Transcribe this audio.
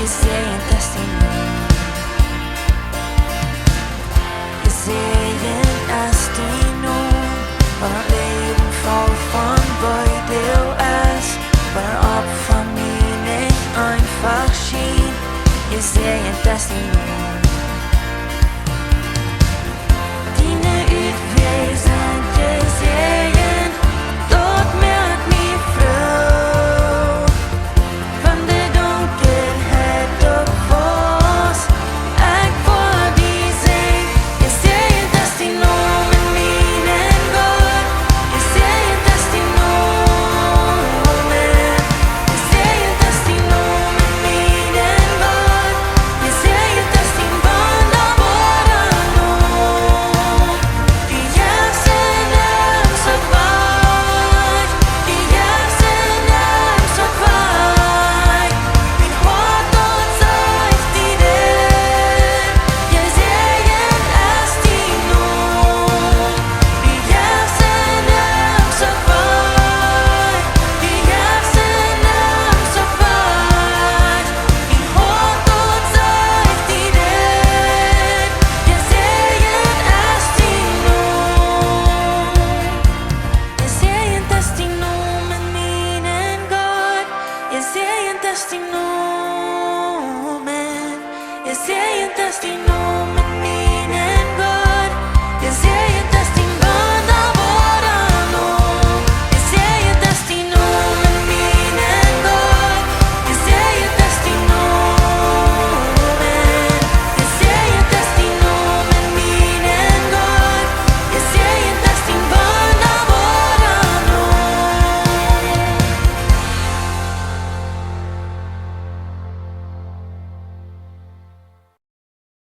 ser en destino. Jeg ser en destino. Hvordan Leben voll von Beidel ist. Hvordan op van mir nicht einfach schien. Jeg ser en destino. Dine Utweisen gesehen. Dort merkt mir Frau. Van de donkerheid op was. Ik voor die zee. Je ser en destino met mijn God. Je ser en destino met. Je ser en destino met mijn God. Je ser en destino van de borano. Die jassen hem zo vaak. Die jassen hem zo vaak. Mijn hart tot zegt die der. Je ser en destino. Die jassen hem zo vaak. Die jassen hem zo vaak. Mijn hart tot zegt die der. Je ser en destino. Je ser en destino met mijn God. Je ser en destino met. Je ser en destino.